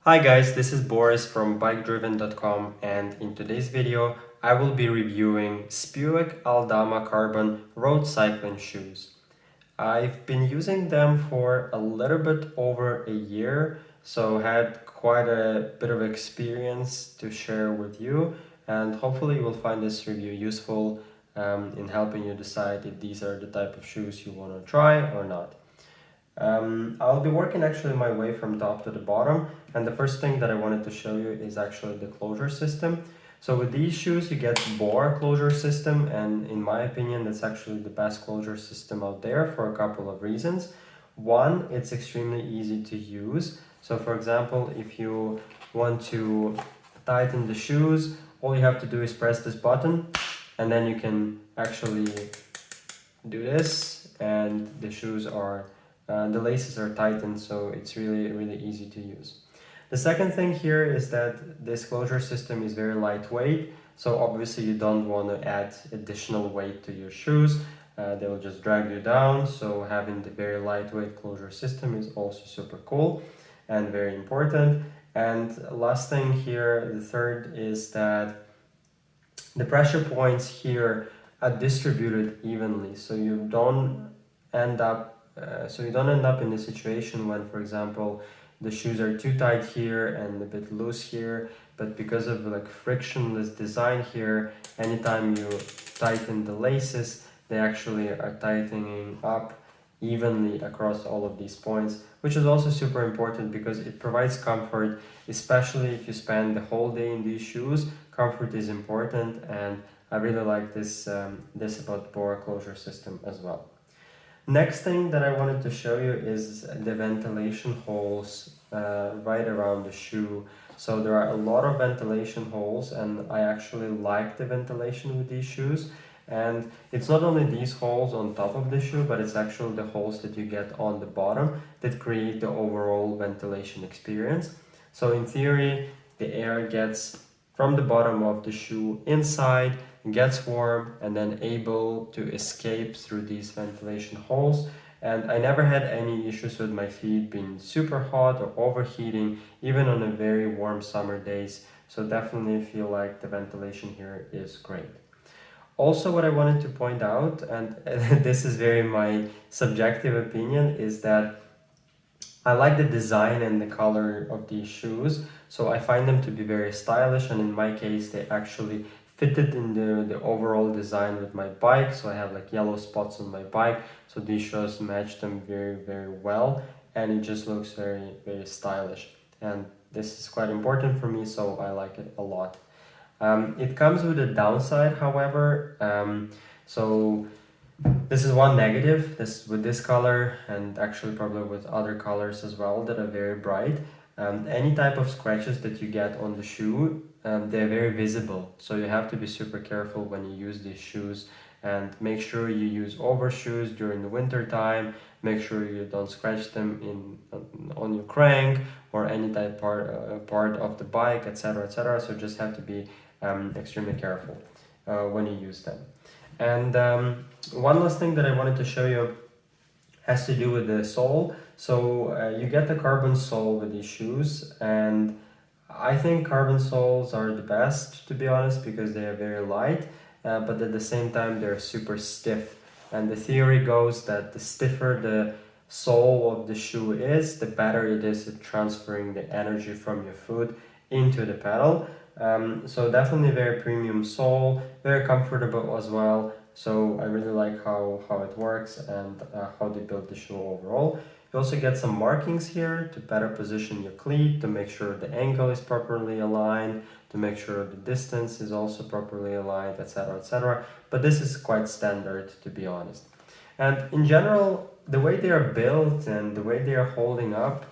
Hi guys, this is Boris from bikedriven.com, and in today's video I will be reviewing Spiuk Aldama Carbon road cycling shoes. I've been using them for a little bit over a year, so had quite a bit of experience to share with you, and hopefully you will find this review useful in helping you decide if these are the type of shoes you want to try or not. I'll be working actually my way from top to the bottom, and the first thing that I wanted to show you is actually the closure system. So with these shoes you get BOA closure system, and in my opinion that's actually the best closure system out there for a couple of reasons. One, it's extremely easy to use. So for example, if you want to tighten the shoes, all you have to do is press this button and then you can actually do this, and the shoes are the laces are tightened, so it's really easy to use. The second thing here is that this closure system is very lightweight, so obviously you don't want to add additional weight to your shoes. They will just drag you down, so having the very lightweight closure system is also super cool and very important. And last thing here, the third, is that the pressure points here are distributed evenly, so you don't end up in the situation when, for example, the shoes are too tight here and a bit loose here, but because of like frictionless design here, anytime you tighten the laces, they actually are tightening up evenly across all of these points, which is also super important because it provides comfort, especially if you spend the whole day in these shoes. Comfort is important, and I really like this about BOA closure system as well. Next thing that I wanted to show you is the ventilation holes right around the shoe. So there are a lot of ventilation holes, and I actually like the ventilation with these shoes. And it's not only these holes on top of the shoe, but it's actually the holes that you get on the bottom that create the overall ventilation experience. So in theory, the air gets from the bottom of the shoe inside, gets warm, and then able to escape through these ventilation holes. And I never had any issues with my feet being super hot or overheating, even on a very warm summer days. So definitely feel like the ventilation here is great. Also, what I wanted to point out, and this is very my subjective opinion, is that I like the design and the color of these shoes, so I find them to be very stylish, and in my case they actually fitted in the overall design with my bike. So I have like yellow spots on my bike, so these shoes match them very well, and it just looks very stylish, and this is quite important for me, so I like it a lot. It comes with a downside, however. So this is one negative, with this color, and actually probably with other colors as well that are very bright. Any type of scratches that you get on the shoe, they're very visible. So you have to be super careful when you use these shoes, and make sure you use overshoes during the winter time. Make sure you don't scratch them on your crank or any type part of the bike, etc. So just have to be extremely careful when you use them. And one last thing that I wanted to show you has to do with the sole. So you get the carbon sole with these shoes, and I think carbon soles are the best, to be honest, because they are very light, but at the same time they're super stiff. And the theory goes that the stiffer the sole of the shoe is, the better it is at transferring the energy from your foot into the pedal. So definitely very premium sole, very comfortable as well. So I really like how it works and how they built the shoe overall. You also get some markings here to better position your cleat, to make sure the ankle is properly aligned, to make sure the distance is also properly aligned, etc. But this is quite standard, to be honest. And in general, the way they are built and the way they are holding up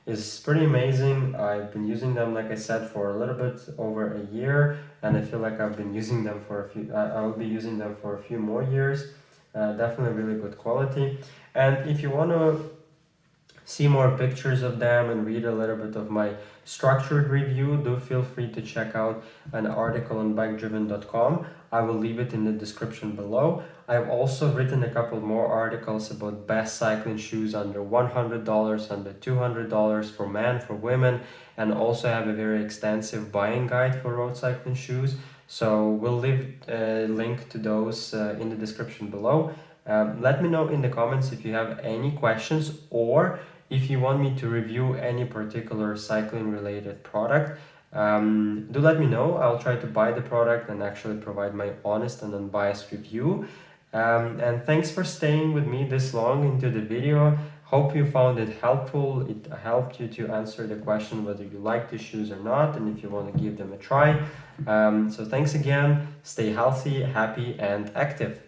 is pretty amazing. I've been using them, like I said, for a little bit over a year, and I feel like I've been using them for I will be using them for a few more years. Definitely really good quality. And if you want to see more pictures of them and read a little bit of my structured review, do feel free to check out an article on bikedriven.com. I will leave it in the description below. I've also written a couple more articles about best cycling shoes under $100, under $200 for men, for women, and also have a very extensive buying guide for road cycling shoes. So we'll leave a link to those in the description below. Let me know in the comments if you have any questions, or if you want me to review any particular cycling related product. Do let me know. I'll try to buy the product and actually provide my honest and unbiased review. And thanks for staying with me this long into the video. Hope you found it helpful. It helped you to answer the question whether you like the shoes or not, and if you want to give them a try. So thanks again. Stay healthy, happy, and active.